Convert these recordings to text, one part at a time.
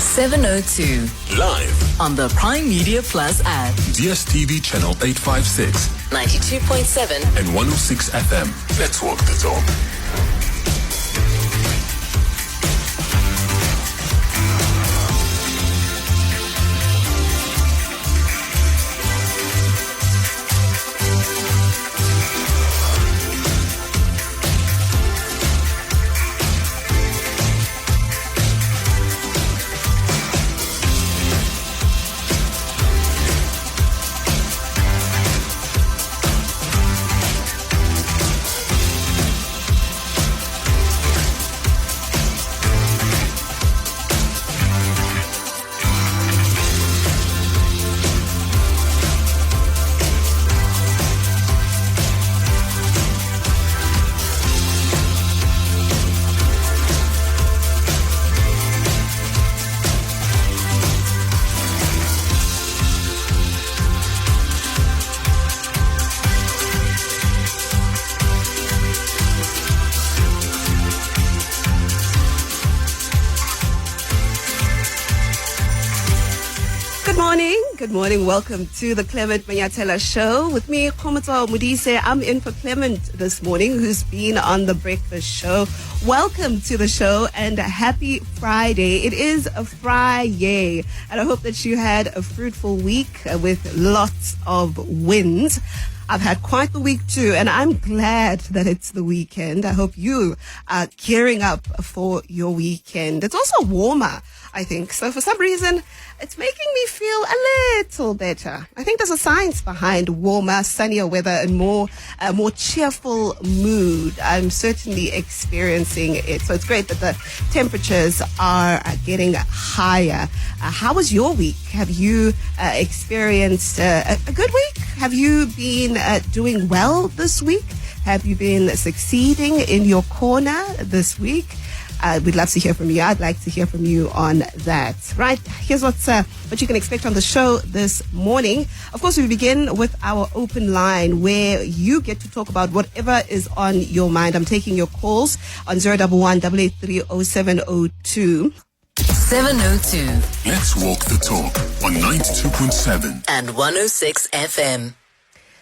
702. Live On the Prime Media Plus app. DSTV channel 856, 92.7 and 106 FM. Let's walk the talk. Good morning. Welcome to the Clement Manyathela Show with me, Kgomotso Modise. I'm in for Clement this morning, who's been on the breakfast show. Welcome to the show and happy Friday. It is a Friday, and I hope that you had a fruitful week with lots of wins. I've had quite the week too, and I'm glad that it's the weekend. I hope you are gearing up for your weekend. It's also warmer, I think. So for some reason, it's making me feel a little better. I think there's a science behind warmer, sunnier weather and more cheerful mood. I'm certainly experiencing it. So it's great that the temperatures are getting higher. How was your week? Have you experienced a good week? Have you been doing well this week? Have you been succeeding in your corner this week? We'd love to hear from you. I'd like to hear from you on that. Right, here's what you can expect on the show this morning. Of course, we begin with our open line where you get to talk about whatever is on your mind. I'm taking your calls on 011-883-0702. 702. Let's walk the talk on 92.7 and 106 FM.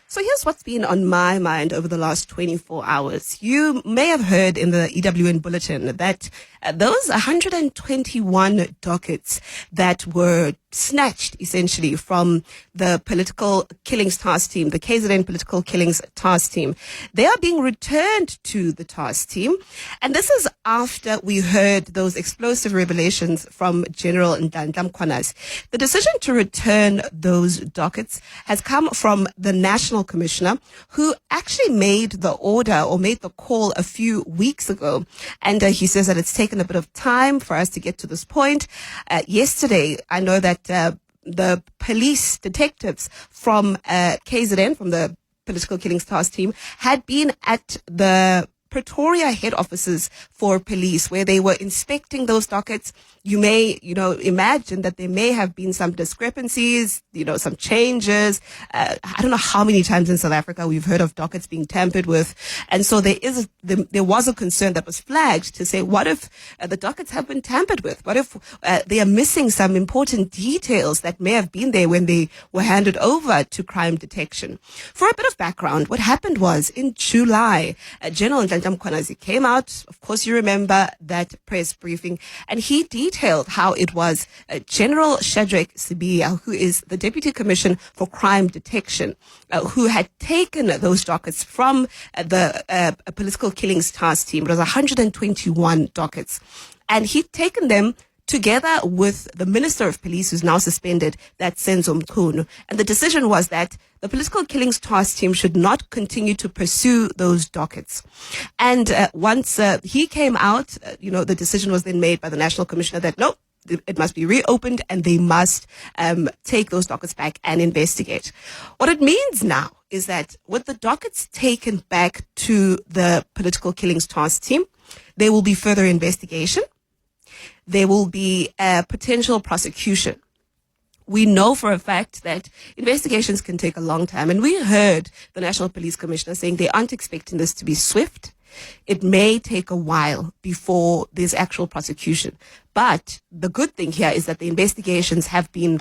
So here's what's been on my mind over the last 24 hours. You may have heard in the EWN bulletin that those 121 dockets that were snatched essentially from the political killings task team, the KZN political killings task team, they are being returned to the task team. And this is after we heard those explosive revelations from General Nhlanhla Mkhwanazi. The decision to return those dockets has come from the National Commissioner, who actually made the order or made the call a few weeks ago. And he says that it's taken a bit of time for us to get to this point. Yesterday, I know that the police detectives from KZN, from the political killings task team, had been at the Pretoria head offices for police, where they were inspecting those dockets. You may, imagine that there may have been some discrepancies, some changes. I don't know how many times in South Africa we've heard of dockets being tampered with. And so there was a concern that was flagged to say, what if the dockets have been tampered with? What if they are missing some important details that may have been there when they were handed over to crime detection? For a bit of background, what happened was in July, General Nhlanhla Mkhwanazi came out. Of course, you remember that press briefing, and he detailed how it was General Shadrack Sibiya, who is the Deputy Commissioner for Crime Detection, who had taken those dockets from the political killings task team. It was 121 dockets, and he'd taken them together with the Minister of Police, who's now suspended, that's Senzo Mchunu. And the decision was that the political killings task team should not continue to pursue those dockets. And once he came out, the decision was then made by the National Commissioner that no, it must be reopened and they must take those dockets back and investigate. What it means now is that with the dockets taken back to the political killings task team, there will be further investigation. There will be a potential prosecution. We know for a fact that investigations can take a long time. And we heard the National Police Commissioner saying they aren't expecting this to be swift. It may take a while before there's actual prosecution. But the good thing here is that the investigations have been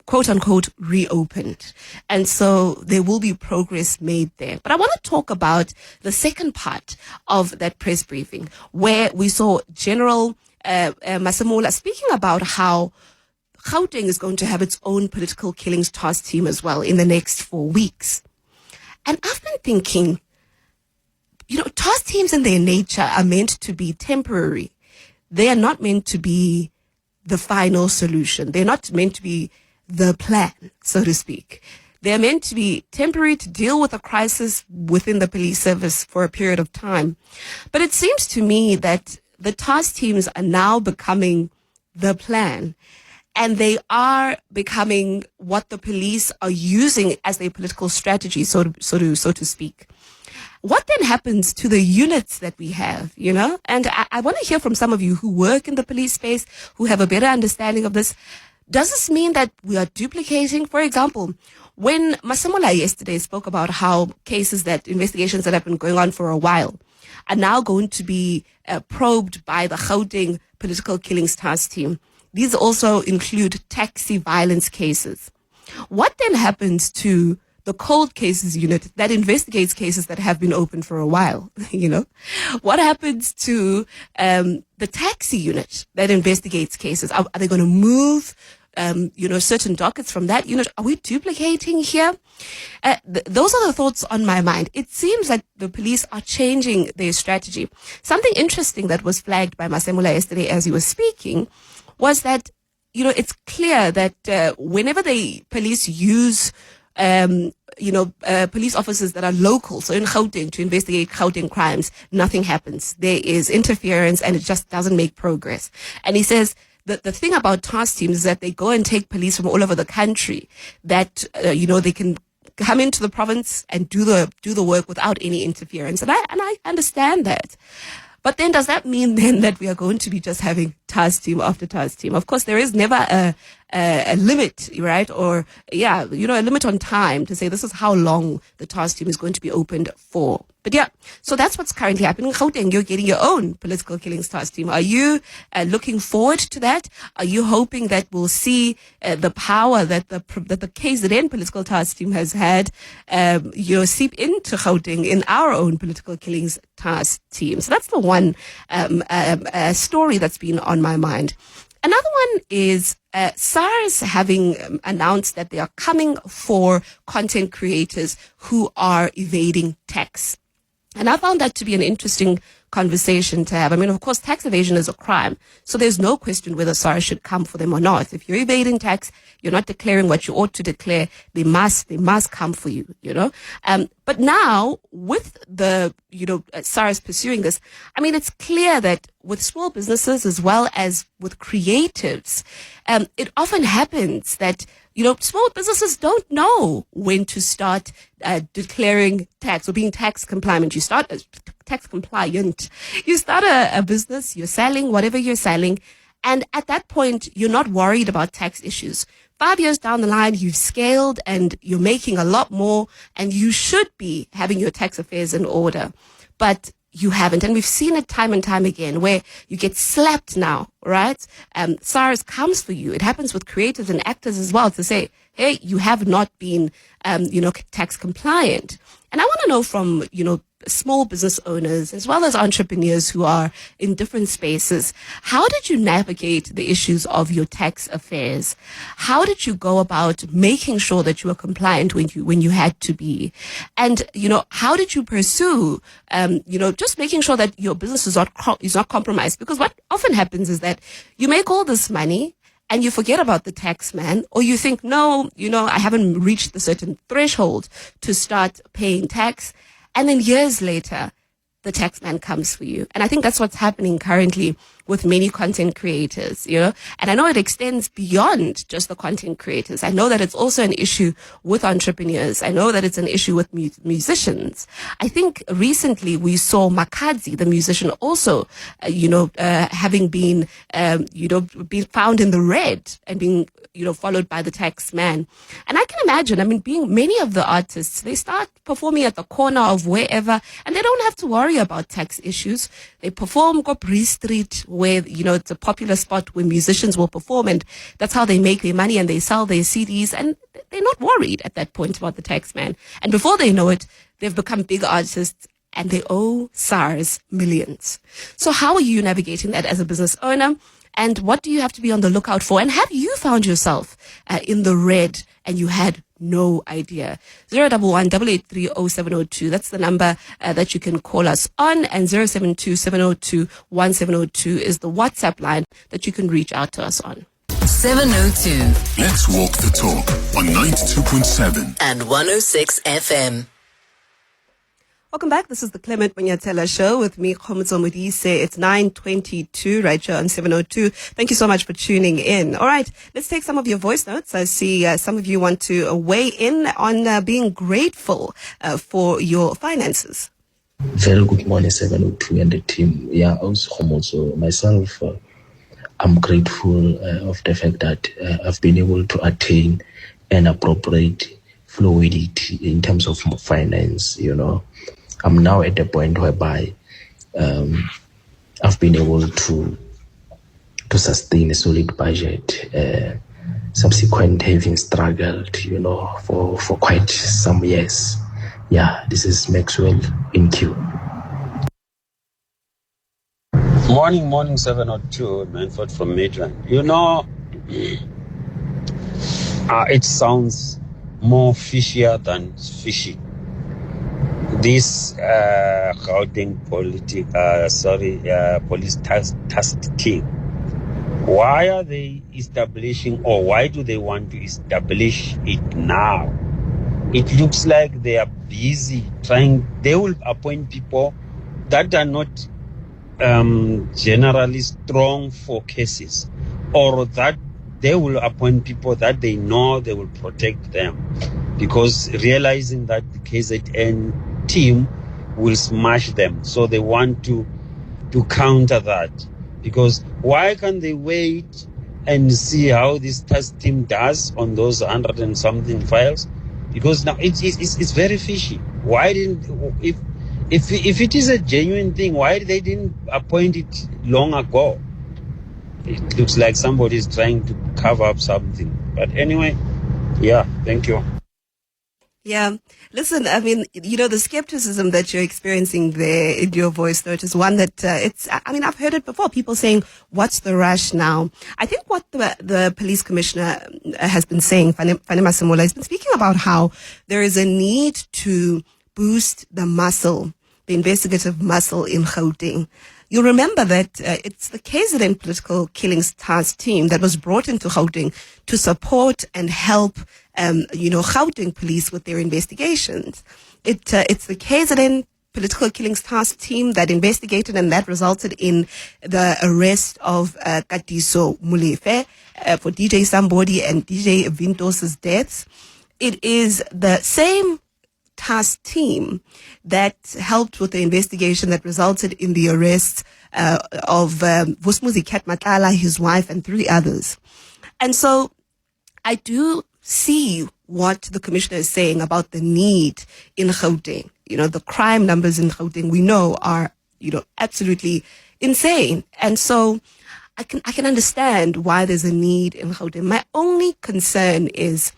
quote unquote reopened. And so there will be progress made there. But I want to talk about the second part of that press briefing where we saw General Masemola speaking about how Gauteng is going to have its own political killings task team as well in the next 4 weeks. And I've been thinking, task teams in their nature are meant to be temporary. They are not meant to be the final solution. They're not meant to be the plan, so to speak. They're meant to be temporary to deal with a crisis within the police service for a period of time. But it seems to me that the task teams are now becoming the plan, and they are becoming what the police are using as their political strategy, so to speak. What then happens to the units that we have, And I want to hear from some of you who work in the police space, who have a better understanding of this. Does this mean that we are duplicating? For example, when Masemola yesterday spoke about how investigations that have been going on for a while are now going to be probed by the Gauteng Political Killings Task Team. These also include taxi violence cases. What then happens to the cold cases unit that investigates cases that have been open for a while? What happens to the taxi unit that investigates cases? Are they going to move certain dockets from that unit? Are we duplicating here? Those are the thoughts on my mind. It seems that the police are changing their strategy. Something interesting that was flagged by Masemola yesterday as he was speaking was that, it's clear that whenever the police use police officers that are local, so in Gauteng, to investigate Gauteng crimes, nothing happens. There is interference and it just doesn't make progress. And he says that the thing about task teams is that they go and take police from all over the country that, they can come into the province and do the work without any interference. And I understand that. But then does that mean then that we are going to be just having task team after task team? Of course, there is never a limit, right? Or, a limit on time to say this is how long the task team is going to be opened for. But so that's what's currently happening in Gauteng. You're getting your own political killings task team. Are you looking forward to that? Are you hoping that we'll see the power that the KZN political task team has had, seep into Gauteng in our own political killings task team? So that's the one story that's been on my mind. Another one is SARS having announced that they are coming for content creators who are evading tax. And I found that to be an interesting conversation to have. I mean, of course, tax evasion is a crime, so there's no question whether SARS should come for them or not. If you're evading tax, you're not declaring what you ought to declare, they must come for you, But now, with the, SARS pursuing this, I mean, it's clear that with small businesses as well as with creatives, it often happens that small businesses don't know when to start declaring tax or being tax compliant. You start a business, you're selling whatever you're selling, and at that point, you're not worried about tax issues. 5 years down the line, you've scaled and you're making a lot more, and you should be having your tax affairs in order. But you haven't. And we've seen it time and time again where you get slapped now, right? SARS comes for you. It happens with creators and actors as well to say, hey, you have not been, tax compliant. And I want to know from, small business owners as well as entrepreneurs who are in different spaces, how did you navigate the issues of your tax affairs? How did you go about making sure that you were compliant when you had to be? And, how did you pursue, just making sure that your business is not compromised? Because what often happens is that you make all this money and you forget about the tax man, or you think, no, I haven't reached the certain threshold to start paying tax. And then years later, the tax man comes for you. And I think that's what's happening currently with many content creators, And I know it extends beyond just the content creators. I know that it's also an issue with entrepreneurs. I know that it's an issue with musicians. I think recently we saw Makadzi, the musician, also, having been, being found in the red and being, followed by the tax man. And I can imagine, being many of the artists, they start performing at the corner of wherever, and they don't have to worry about tax issues. They perform Bree Street, where, it's a popular spot where musicians will perform, and that's how they make their money, and they sell their CDs, and they're not worried at that point about the tax man. And before they know it, they've become big artists and they owe SARS millions. So how are you navigating that as a business owner? And what do you have to be on the lookout for? And have you found yourself in the red and you had no idea? 011-883-0702. That's the number that you can call us on. And 072-702-1702 is the WhatsApp line that you can reach out to us on. 702 Let's walk the talk on 92.7 and 106 FM. Welcome back. This is the Clement Manyathela Show with me, Kgomotso Modise. It's 9:22 right here on 702. Thank you so much for tuning in. All right, let's take some of your voice notes. I see some of you want to weigh in on being grateful for your finances. Very good morning, 702 and the team. Yeah, also Kgomotso. Myself, I'm grateful of the fact that I've been able to attain an appropriate fluidity in terms of finance, I'm now at the point whereby I've been able to sustain a solid budget, subsequent having struggled, for quite some years. Yeah, this is Maxwell in Q. Morning, 702, Manford from Midrand. It sounds more fishier than fishy. This Gauteng police task team, why are they establishing, or why do they want to establish it now? It looks like they are busy they will appoint people that are not generally strong for cases, or that they will appoint people that they know they will protect them, because realizing that the KZN team will smash them, so they want to counter that. Because why can't they wait and see how this task team does on those 100 and something files? Because now it's very fishy. Why didn't, if it is a genuine thing, why they didn't appoint it long ago? It looks like somebody is trying to cover up something. But anyway, yeah, thank you. Yeah. Listen, I mean, the skepticism that you're experiencing there in your voice note is one that I've heard it before. People saying, what's the rush now? I think what the police commissioner has been saying, Fanema Simola, has been speaking about how there is a need to boost the investigative muscle in Gauteng. You'll remember that it's the KZN political killings task team that was brought into Gauteng to support and help, Gauteng police with their investigations. It's the KZN political killings task team that investigated, and that resulted in the arrest of Kgomotso Modise for DJ Somebody and DJ Vintos's deaths. It is the same task team that helped with the investigation that resulted in the arrest of Vusmuzi Matala, his wife, and 3 others. And so I do see what the commissioner is saying about the need in Gauteng. The crime numbers in Gauteng, we know, are, absolutely insane. And so I can understand why there's a need in Gauteng. My only concern is,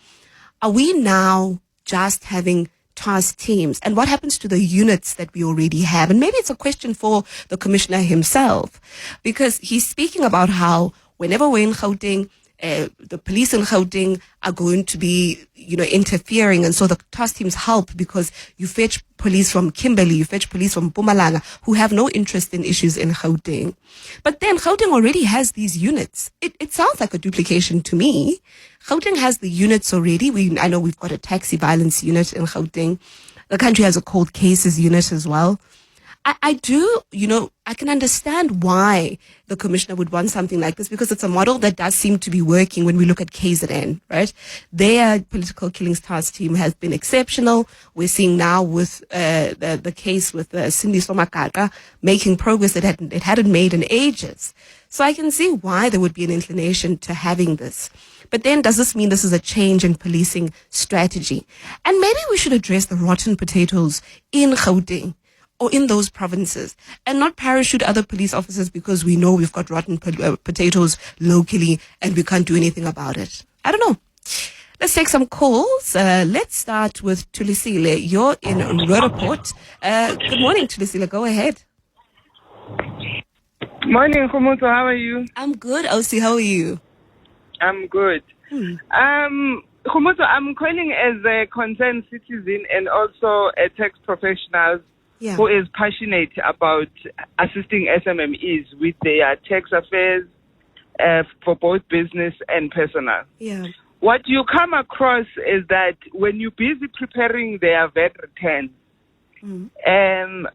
are we now just having task teams, and what happens to the units that we already have? And maybe it's a question for the commissioner himself, because he's speaking about how whenever we're in Gauteng, the police in Gauteng are going to be, interfering, and so the task teams help, because you fetch police from Kimberley, you fetch police from Mpumalanga, who have no interest in issues in Gauteng. But then Gauteng already has these units. It sounds like a duplication to me. Gauteng has the units already. I know we've got a taxi violence unit in Gauteng. The country has a cold cases unit as well. I can understand why the commissioner would want something like this, because it's a model that does seem to be working when we look at KZN, right? Their political killings task team has been exceptional. We're seeing now with the case with Cindy Somakaka making progress that it hadn't made in ages. So I can see why there would be an inclination to having this. But then does this mean this is a change in policing strategy? And maybe we should address the rotten potatoes in Gauteng. or in those provinces, and not parachute other police officers because we know we've got rotten potatoes locally and we can't do anything about it. I don't know. Let's take some calls. Let's start with Tulisile. You're in Roodepoort. Good morning, Tulisile. Go ahead. Morning, Kgomotso. How are you? I'm good, Osi. How are you? I'm good. Kgomotso, I'm calling as a concerned citizen and also a tax professional who is passionate about assisting SMMEs with their tax affairs for both business and personal. Yeah. What you come across is that when you're busy preparing their VAT returns,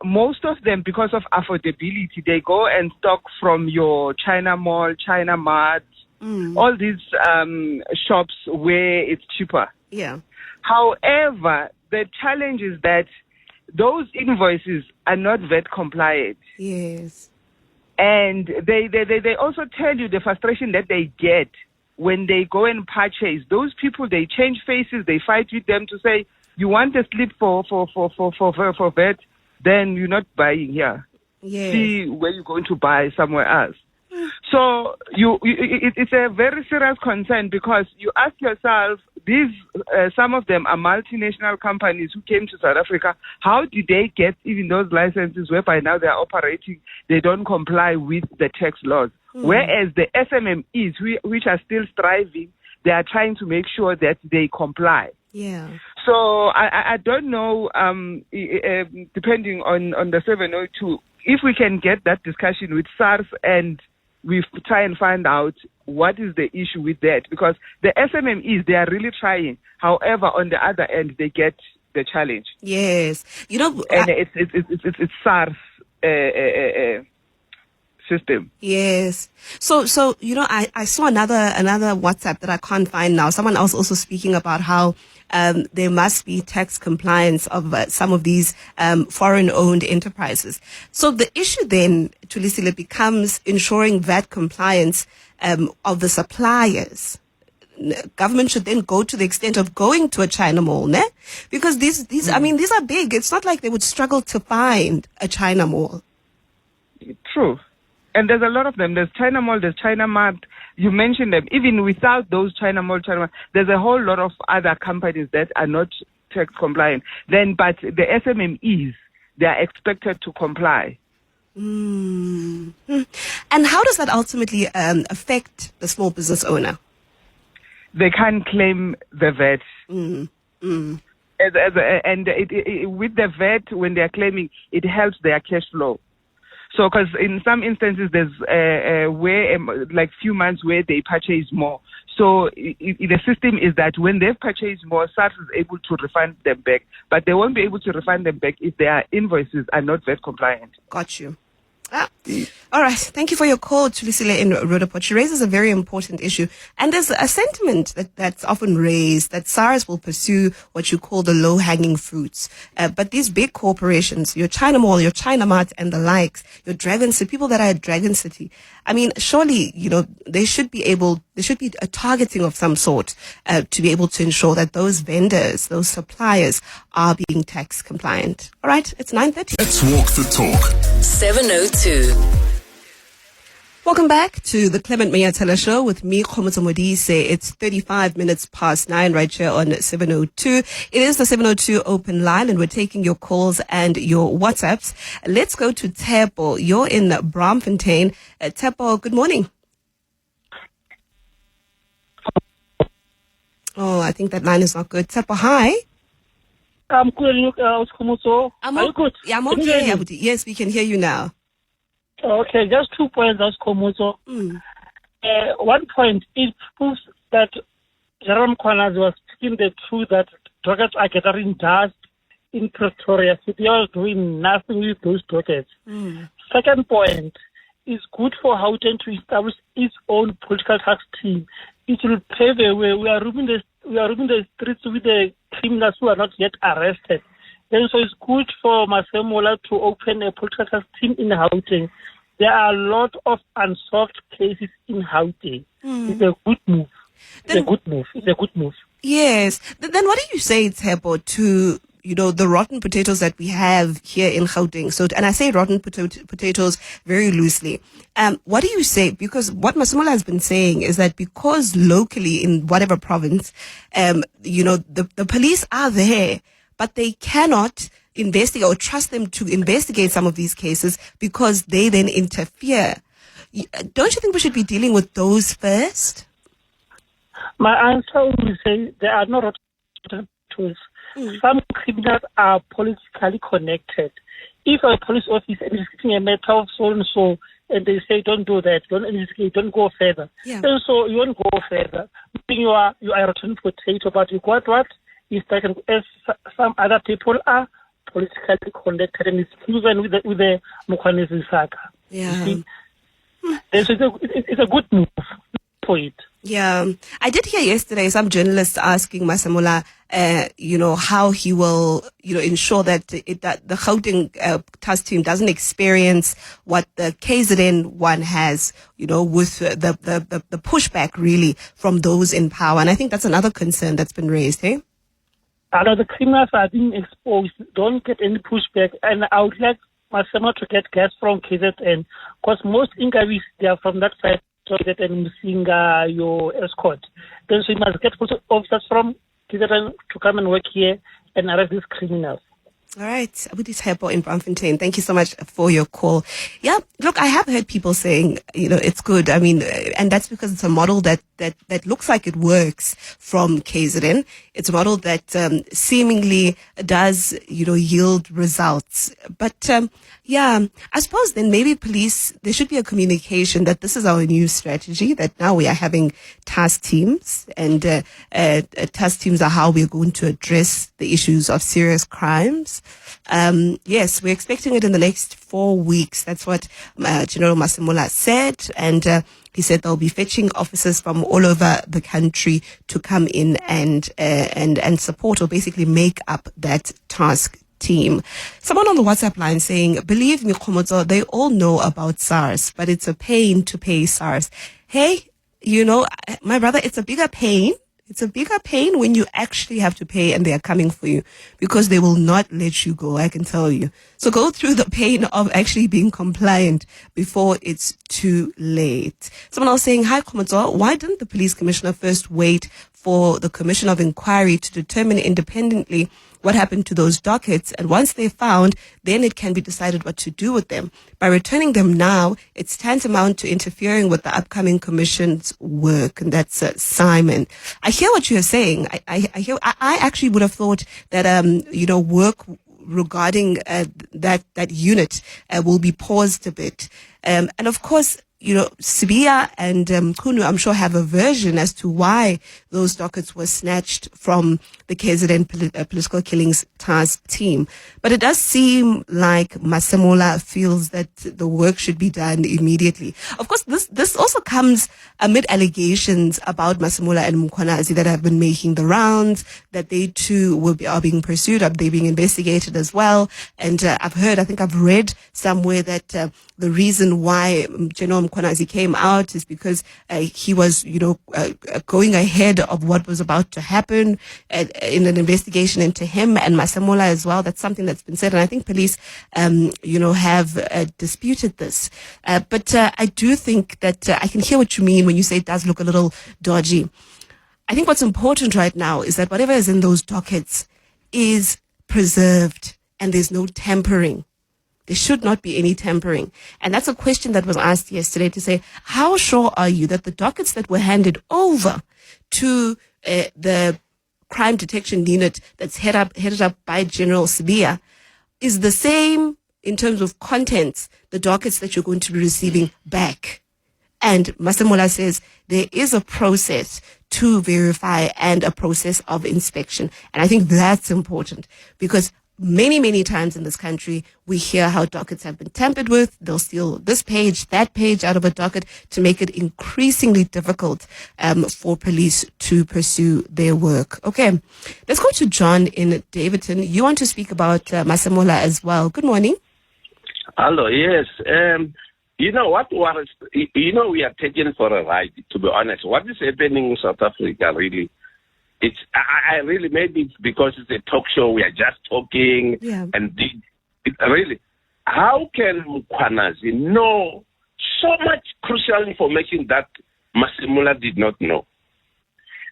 most of them, because of affordability, they go and stock from your China Mall, China Mart, all these shops where it's cheaper. Yeah. However, the challenge is that those invoices are not VAT compliant. Yes. And they also tell you the frustration that they get when they go and purchase. Those people, they change faces, they fight with them to say, you want a slip for VAT, then you're not buying here. Yes. See where you're going to buy somewhere else. So it's a very serious concern because you ask yourself, these some of them are multinational companies who came to South Africa. How did they get even those licenses whereby now they are operating, they don't comply with the tax laws? Whereas the SMMEs, which are still striving, they are trying to make sure that they comply. Yeah. So I don't know, depending on the 702, if we can get that discussion with SARS and we try and find out what is the issue with that, because the SMMEs, they are really trying. However, on the other end, they get the challenge. Yes. You know, and it's SARS system. Yes. So you know, I saw another WhatsApp that I can't find now. Someone else also speaking about how there must be tax compliance of some of these foreign-owned enterprises. So the issue then, Tulisile, becomes ensuring VAT compliance of the suppliers. Government should then go to the extent of going to a China mall, ne? Because these I mean, these are big. It's not like they would struggle to find a China mall. True. And there's a lot of them. There's China Mall, there's China Mart. You mentioned them. Even without those China Mall, China Mart, there's a whole lot of other companies that are not tax compliant. But the SMMEs, they are expected to comply. And how does that ultimately affect the small business owner? They can't claim the VAT. With the VAT, when they are claiming, it helps their cash flow. So, because in some instances, there's like few months where they purchase more. So, the system is that when they've purchased more, SARS is able to refund them back. But they won't be able to refund them back if their invoices are not VAT compliant. Got you. All right. Thank you for your call, Tulisile in Roodepoort. She raises a very important issue. And there's a sentiment that's often raised that SARS will pursue what you call the low-hanging fruits. But these big corporations, your China Mall, your China Mart and the likes, your Dragon City, people that are at Dragon City, I mean, surely, you know, there should be a targeting of some sort to be able to ensure that those vendors, those suppliers are being tax compliant. All right. It's 9:30. Let's walk the talk. 702. Welcome back to the Clement Manyathela Show with me, Kgomotso Modise. It's 35 minutes past 9 right here on 702. It is the 702 open line and we're taking your calls and your WhatsApps. Let's go to Tepo. You're in Braamfontein. Tepo, good morning. Oh, I think that line is not good. Tepo, hi. I'm good. Look, Kgomotso. Are you good? Yeah, I'm okay. Yes, we can hear you now. Okay, just 2 points, that's Kgomotso. 1 point, it proves that Jerome Kwanas was speaking the truth that dockets are gathering dust in Pretoria. So they are doing nothing with those dockets. Second point, it's good for Gauteng to establish its own political tax team. It will pave a way. We are roaming the streets with the criminals who are not yet arrested. And so it's good for Masemola to open a political tax team in Gauteng. There are a lot of unsolved cases in Gauteng. It's a good move. It's a good move. Yes. Then what do you say, Tepo, to the rotten potatoes that we have here in Gauteng. So, and I say rotten potatoes very loosely. What do you say? Because what Masemola has been saying is that because locally in whatever province, the police are there, but they cannot investigate or trust them to investigate some of these cases because they then interfere. Don't you think we should be dealing with those first? My answer will say there are no rotten tools. Some criminals are politically connected. If a police officer is investigating a matter of so and so, and they say don't do that, don't investigate, don't go further, and so you won't go further. You are a rotten potato, but you got what? Is that as some other people are politically connected, and it's even with the Mukwanezi saga. Yeah. You see? It's a good move for it. Yeah, I did hear yesterday some journalists asking Masemola, how he will, ensure that that the Gauteng task team doesn't experience what the KZN one has, with the pushback really from those in power. And I think that's another concern that's been raised, hey? The criminals are being exposed, don't get any pushback. And I would like Masemola to get gas from KZN, because most interviews, they are from that side. And Msinga, your escort. Then so you must get officers from KZN to come and work here and arrest these criminals. All right. Abudis Hepo in Braamfontein, thank you so much for your call. Yeah, look, I have heard people saying, it's good. I mean, and that's because it's a model that looks like it works from KZN. It's a model that seemingly does, yield results. But I suppose then maybe police, there should be a communication that this is our new strategy, that now we are having task teams, and task teams are how we're going to address the issues of serious crimes. Yes, we're expecting it in the next 4 weeks. That's what General Masemola said. And he said they'll be fetching officers from all over the country to come in and support or basically make up that task team. Someone on the WhatsApp line saying, believe me, Kgomotso, they all know about SARS, but it's a pain to pay SARS. Hey, my brother, it's a bigger pain. It's a bigger pain when you actually have to pay and they are coming for you, because they will not let you go, I can tell you. So go through the pain of actually being compliant before it's too late. Someone else saying, hi, Kgomotso, why didn't the police commissioner first wait for the commission of inquiry to determine independently what happened to those dockets? And once they're found, then it can be decided what to do with them. By returning them now, it's tantamount to interfering with the upcoming commission's work. And that's Simon. I hear what you're saying. I actually would have thought that, work regarding that unit will be paused a bit. And of course, Sibiya and Kunu, I'm sure, have a version as to why those dockets were snatched from the KZN political killings task team. But it does seem like Masemola feels that the work should be done immediately. Of course, this also comes amid allegations about Masemola and Mkhwanazi that have been making the rounds, that they too are being pursued, they're being investigated as well. And I've read somewhere that the reason why General Mkhwanazi came out is because he was, going ahead of what was about to happen in an investigation into him and Masemola as well. That's something that's been said, and I think police, have disputed this. But I do think that I can hear what you mean when you say it does look a little dodgy. I think what's important right now is that whatever is in those dockets is preserved, and there's no tampering. There should not be any tampering. And that's a question that was asked yesterday, to say, how sure are you that the dockets that were handed over to the crime detection unit that's headed up by General Sibiya is the same in terms of contents, the dockets that you're going to be receiving back? And Masemola says there is a process to verify and a process of inspection. And I think that's important, because many, many times in this country, we hear how dockets have been tampered with. They'll steal this page, that page out of a docket to make it increasingly difficult for police to pursue their work. Okay, let's go to John in Davidton. You want to speak about Masemola as well. Good morning. Hello, yes. What worries, we are taken for a ride, to be honest. What is happening in South Africa, really? I really, maybe it's because it's a talk show, we are just talking, and really, how can Mkhwanazi know so much crucial information that Masemula did not know?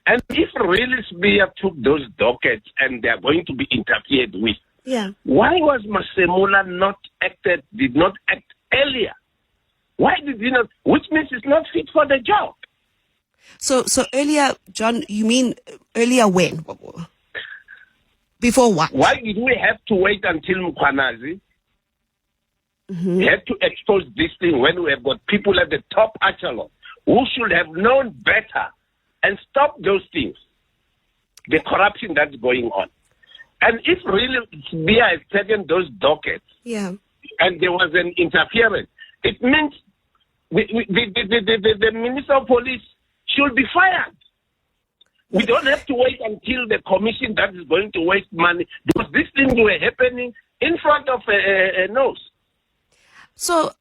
And if really Spear took those dockets and they are going to be interfered with, why was Masemula did not act earlier? Why did he not? Which means he's not fit for the job. So earlier, John, you mean earlier when? Before what? Why did we have to wait until Mkhwanazi had to expose this thing when we have got people at the top echelon who should have known better and stop those things, the corruption that's going on? And if really Spear has taken those dockets and there was an interference, it means the Minister of Police should be fired. We don't have to wait until the commission that is going to waste money, because these things were happening in front of a nose. So,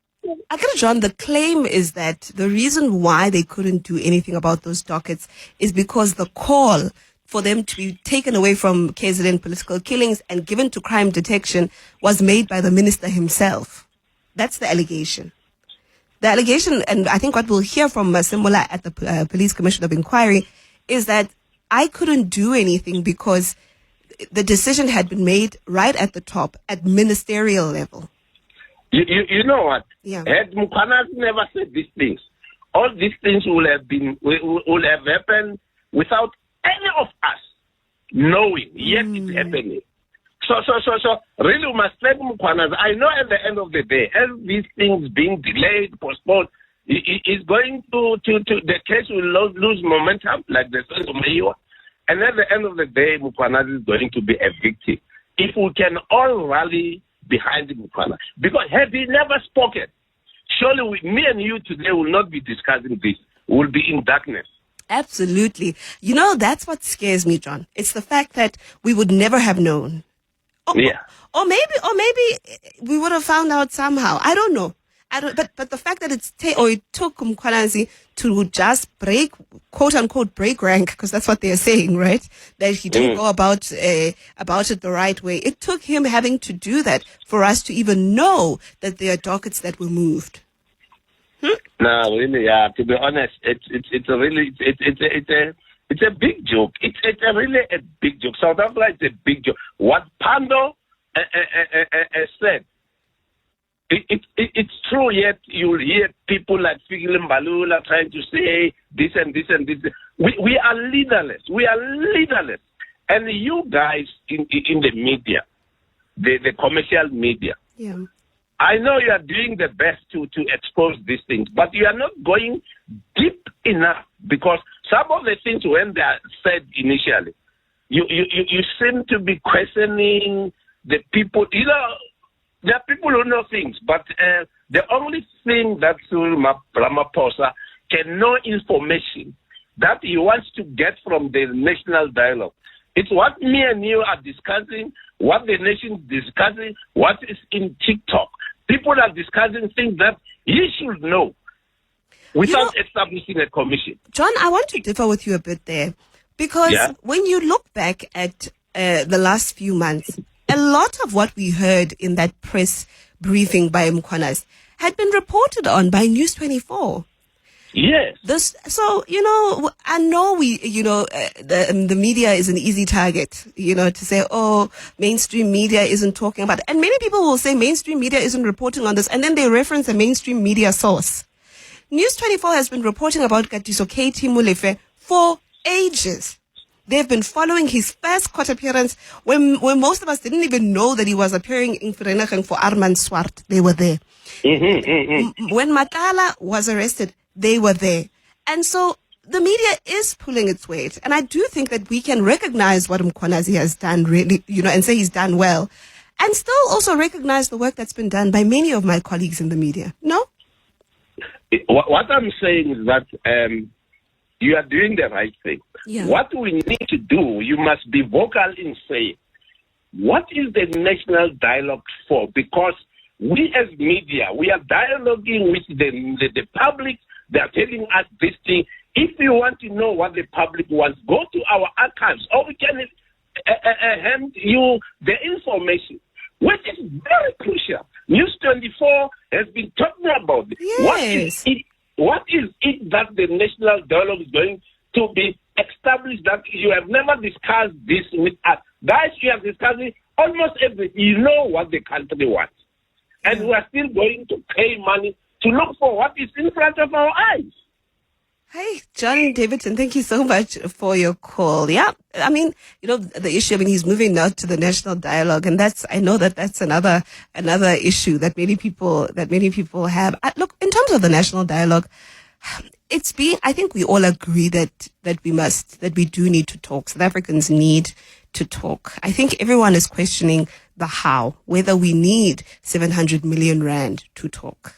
John, the claim is that the reason why they couldn't do anything about those dockets is because the call for them to be taken away from KZN political killings and given to crime detection was made by the minister himself. That's the allegation. The allegation, and I think what we'll hear from Masemula at the Police Commission of Inquiry, is that I couldn't do anything because the decision had been made right at the top, at ministerial level. You know what? Had Mkhwanazi never said these things, all these things would have happened without any of us knowing, yet it's happening. So really we must thank Mkhwanazi. I know at the end of the day, as these things being delayed, postponed, it's going to the case will lose momentum, like the son of Mayor. And at the end of the day, Mkhwanazi is going to be a victim. If we can all rally behind Mkhwanazi, because had he never spoken, surely me and you today will not be discussing this. We will be in darkness. Absolutely. You know, that's what scares me, John. It's the fact that we would never have known. Or maybe we would have found out somehow. I don't know. But the fact that it took Mkhwanazi to just quote unquote break rank, because that's what they're saying, right? That he didn't go about it the right way. It took him having to do that for us to even know that there are dockets that were moved. No, really, to be honest, it's a big joke. It's really a big joke. South Africa is a big joke. What Pando said, it's true, yet you'll hear people like Fikile Mbalula trying to say this and this and this. We are leaderless. We are leaderless. And you guys in the media, the commercial media, I know you are doing the best to expose these things, but you are not going deep enough, because some of the things when they are said initially, you seem to be questioning the people. You know, there are people who know things, but the only thing that Ramaphosa can know information that he wants to get from the national dialogue. It's what me and you are discussing, what the nation is discussing, what is in TikTok. People are discussing things that he should know without establishing a commission. John, I want to differ with you a bit there, because when you look back at the last few months, a lot of what we heard in that press briefing by Mkhwanazi had been reported on by News 24. Yes. So, I know the media is an easy target, to say, oh, mainstream media isn't talking about it. And many people will say mainstream media isn't reporting on this, and then they reference a mainstream media source. News 24 has been reporting about Katiso KT Molefe for ages. They've been following his first court appearance when most of us didn't even know that he was appearing in Vereeniging for Armand Swart. They were there. When Matala was arrested, they were there. And so the media is pulling its weight. And I do think that we can recognize what Mkhwanazi has done really, and say he's done well. And still also recognize the work that's been done by many of my colleagues in the media. No? What I'm saying is that you are doing the right thing. Yeah. What we need to do, you must be vocal in saying, what is the national dialogue for? Because we as media, we are dialoguing with the public. They are telling us this thing. If you want to know what the public wants, go to our archives, or we can hand you the information, which is very crucial. News 24 has been talking about it. Yes. What is it that the national dialogue is going to be established that you have never discussed this with us? Guys, we have discussed it almost everything. You know what the country wants. And we are still going to pay money to look for what is in front of our eyes. Hey, John Davidson, thank you so much for your call. Yeah, I mean, the issue, he's moving now to the national dialogue, and I know that's another issue that many people have. Look, in terms of the national dialogue, I think we all agree that we do need to talk. South Africans need to talk. I think everyone is questioning the how, whether we need 700 million rand to talk.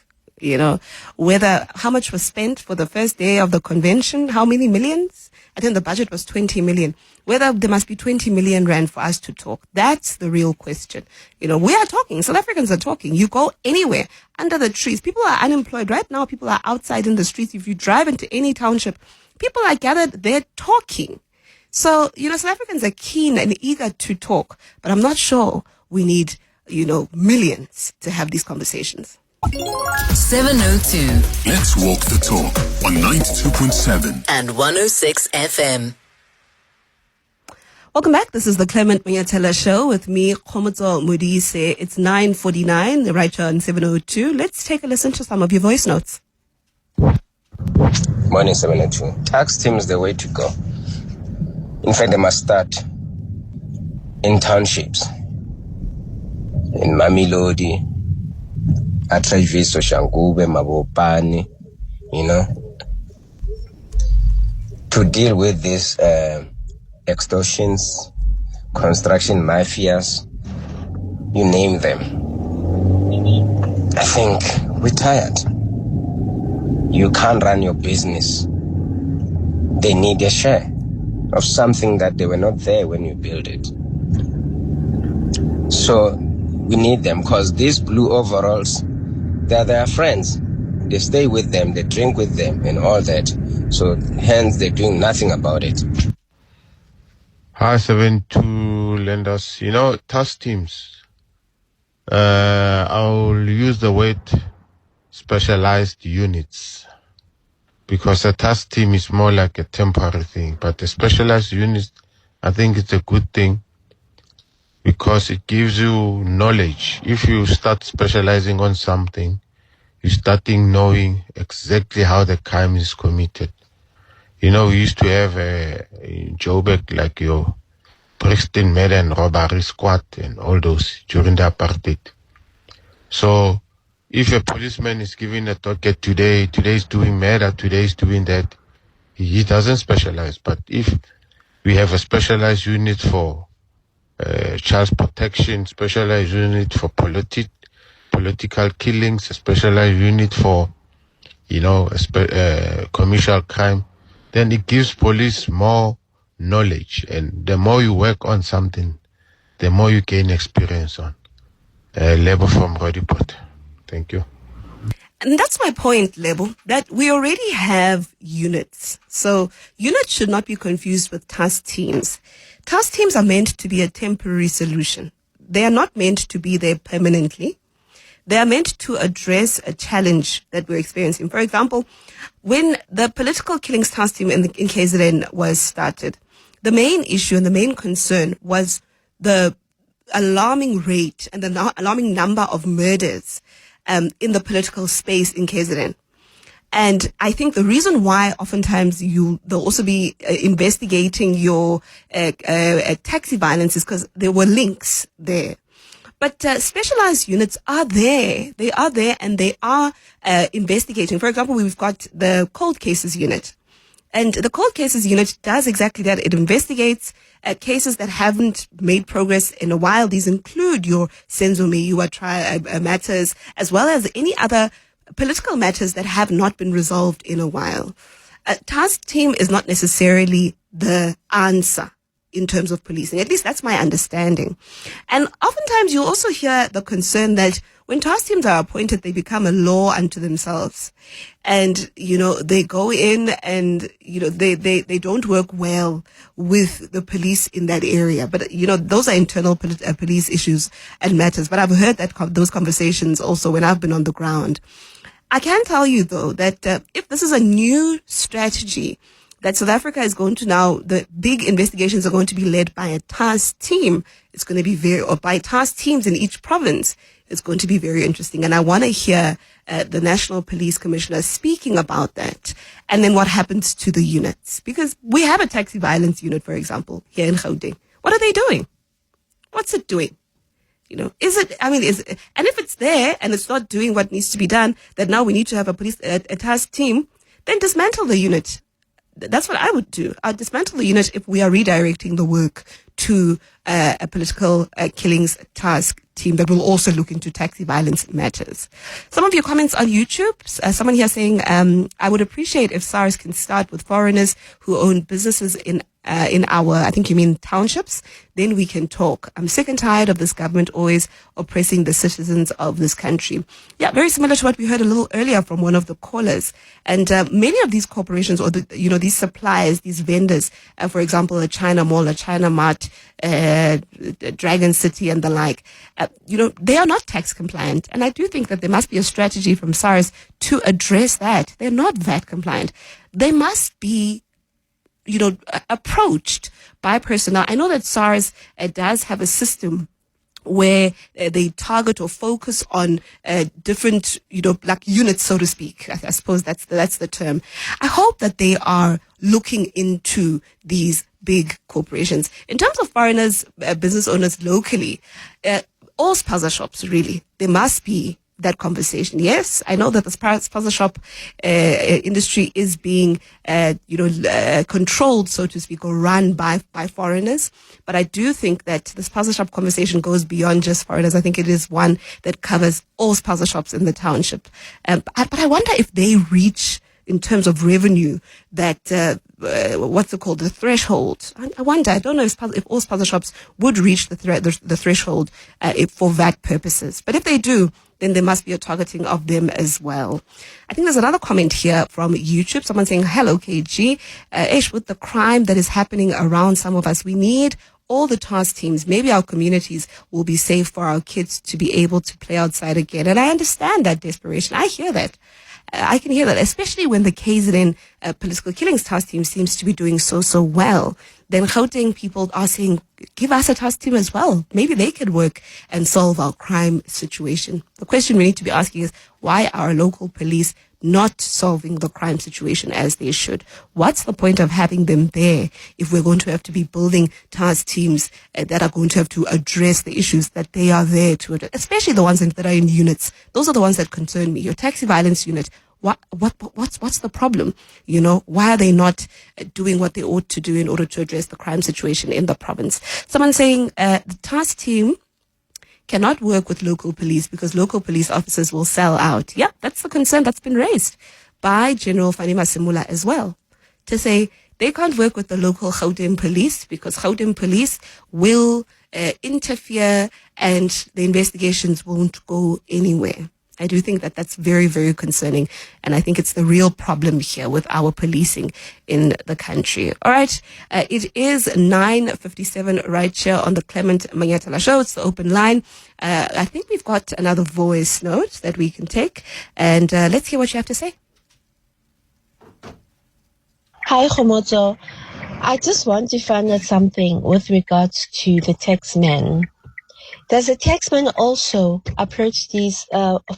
Whether how much was spent for the first day of the convention, how many millions? I think the budget was 20 million. Whether there must be 20 million rand for us to talk. That's the real question. We are talking. South Africans are talking. You go anywhere under the trees. People are unemployed right now. People are outside in the streets. If you drive into any township, people are gathered there talking. So, South Africans are keen and eager to talk, but I'm not sure we need, millions to have these conversations. 702 Let's walk the talk on 92.7 and 106 FM. Welcome back. This is the Clement Manyathela Show with me, Kgomotso Modise. It's 9:49, right here on 702. Let's take a listen to some of your voice notes. Morning 702. Tax team is the way to go. In fact, they must start in townships, in Mamelodi, Atlaviso, Shangube, Mabopani, to deal with these extortions, construction mafias, you name them. I think we're tired. You can't run your business. They need a share of something that they were not there when you built it. So we need them, because these blue overalls, they're their friends. They stay with them, they drink with them and all that. So hence they're doing nothing about it. Hi 72 lenders. Task teams. I'll use the word specialized units, because a task team is more like a temporary thing. But the specialized units, I think it's a good thing, because it gives you knowledge. If you start specializing on something, you're starting knowing exactly how the crime is committed. We used to have in Joburg, like your Brixton murder and robbery squad and all those during the apartheid. So if a policeman is giving a docket today is doing murder, today is doing that, he doesn't specialize. But if we have a specialized unit for child protection, specialized unit for political killings, a specialized unit for, commercial crime, then it gives police more knowledge. And the more you work on something, the more you gain experience on. Labor from Rodipot. Thank you. And that's my point, Lebo, that we already have units. So units should not be confused with task teams. Task teams are meant to be a temporary solution. They are not meant to be there permanently. They are meant to address a challenge that we're experiencing. For example, when the political killings task team in KZN was started, the main issue and the main concern was the alarming rate and the alarming number of murders in the political space in KZN. And I think the reason why oftentimes they'll also be investigating your taxi violence is because there were links there. But specialized units are there. They are there and they are investigating. For example, we've got the cold cases unit. And the cold cases unit does exactly that. It investigates cases that haven't made progress in a while. These include your Senzo Meyiwa trial matters, as well as any other political matters that have not been resolved in a while. A task team is not necessarily the answer. in terms of policing. At least that's my understanding. And oftentimes you also hear the concern that when task teams are appointed, they become a law unto themselves. And, they go in and, they don't work well with the police in that area. But, those are internal police issues and matters. But I've heard those conversations also when I've been on the ground. I can tell you, though, that if this is a new strategy that South Africa is going to now, the big investigations are going to be led by a task team. It's going to be or by task teams in each province. It's going to be very interesting. And I want to hear the National Police Commissioner speaking about that. And then what happens to the units? Because we have a taxi violence unit, for example, here in Gauteng. What are they doing? What's it doing? And if it's there and it's not doing what needs to be done, that now we need to have a task team, then dismantle the unit. That's what I would do. I'd dismantle the unit if we are redirecting the work to a political killings task team that will also look into taxi violence matters. Some of your comments on YouTube. Someone here saying, I would appreciate if SARS can start with foreigners who own businesses in our, I think you mean townships, then we can talk. I'm sick and tired of this government always oppressing the citizens of this country. Yeah, very similar to what we heard a little earlier from one of the callers. And many of these corporations or these suppliers, these vendors, for example, a China Mall, a China Mart, Dragon City and the like, they are not tax compliant. And I do think that there must be a strategy from SARS to address that. They're not VAT compliant. They must be approached by personnel. I know that SARS does have a system where they target or focus on different, like units, so to speak. I suppose that's the term. I hope that they are looking into these big corporations. In terms of foreigners, business owners locally, all spaza shops, really, there must be that conversation. Yes, I know that the spaza shop industry is being, controlled, so to speak, or run by foreigners. But I do think that the spaza shop conversation goes beyond just foreigners. I think it is one that covers all spaza shops in the township. But I wonder if they reach, in terms of revenue, that the threshold. I wonder. I don't know if all spaza shops would reach the threshold for VAT purposes. But if they do, then there must be a targeting of them as well. I think there's another comment here from YouTube. Someone saying, hello, KG. With the crime that is happening around some of us, we need all the task teams. Maybe our communities will be safe for our kids to be able to play outside again. And I understand that desperation. I hear that. I can hear that, especially when the KZN political killings task team seems to be doing so well. Then Gauteng people are saying, give us a task team as well. Maybe they can work and solve our crime situation. The question we need to be asking is, why are local police not solving the crime situation as they should? What's the point of having them there if we're going to have to be building task teams that are going to have to address the issues that they are there to address, especially the ones that are in units? Those are the ones that concern me. Your taxi violence unit, what's the problem? Why are they not doing what they ought to do in order to address the crime situation in the province? Someone saying the task team cannot work with local police because local police officers will sell out. Yeah, that's the concern that's been raised by General Fani Masimula as well, to say they can't work with the local Gauteng police because Gauteng police will interfere and the investigations won't go anywhere. I do think that that's very, very concerning. And I think it's the real problem here with our policing in the country. All right. It is 9:57 right here on the Clement Manyathela Show. It's the open line. I think we've got another voice note that we can take. And let's hear what you have to say. Hi, Kgomotso. I just want to find out something with regards to the taxman. Does the taxman also approach these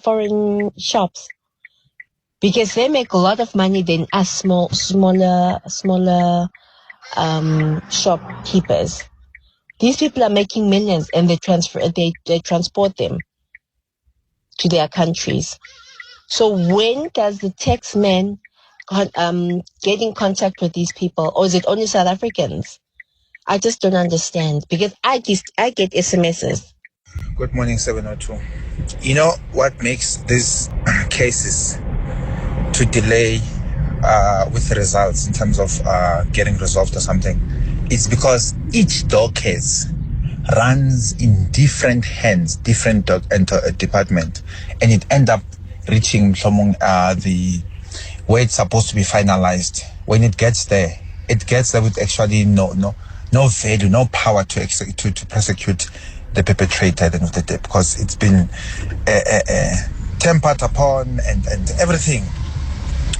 foreign shops? Because they make a lot of money than us smaller shopkeepers. These people are making millions and they transport them to their countries. So when does the taxman get in contact with these people, or is it only South Africans? I just don't understand, because I get SMSs. Good morning, 702. You know what makes these cases to delay with the results in terms of getting resolved or something? It's because each dockets runs in different hands, different department, and it end up reaching the where it's supposed to be finalized. When it gets there with actually no value, no power to prosecute the perpetrator at the end of the day, because it's been tempered upon and everything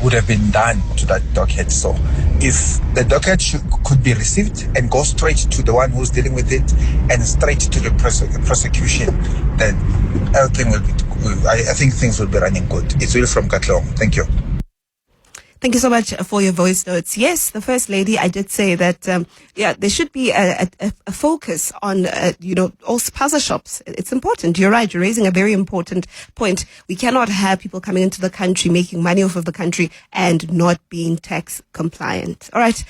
would have been done to that docket. So if the docket could be received and go straight to the one who's dealing with it and straight to the prosecution, then everything will be, I think things will be running good. It's Will from Katlong. Thank you. Thank you so much for your voice notes. Yes, the First Lady, I did say that, there should be a focus on, all spaza shops. It's important. You're right. You're raising a very important point. We cannot have people coming into the country, making money off of the country and not being tax compliant. All right.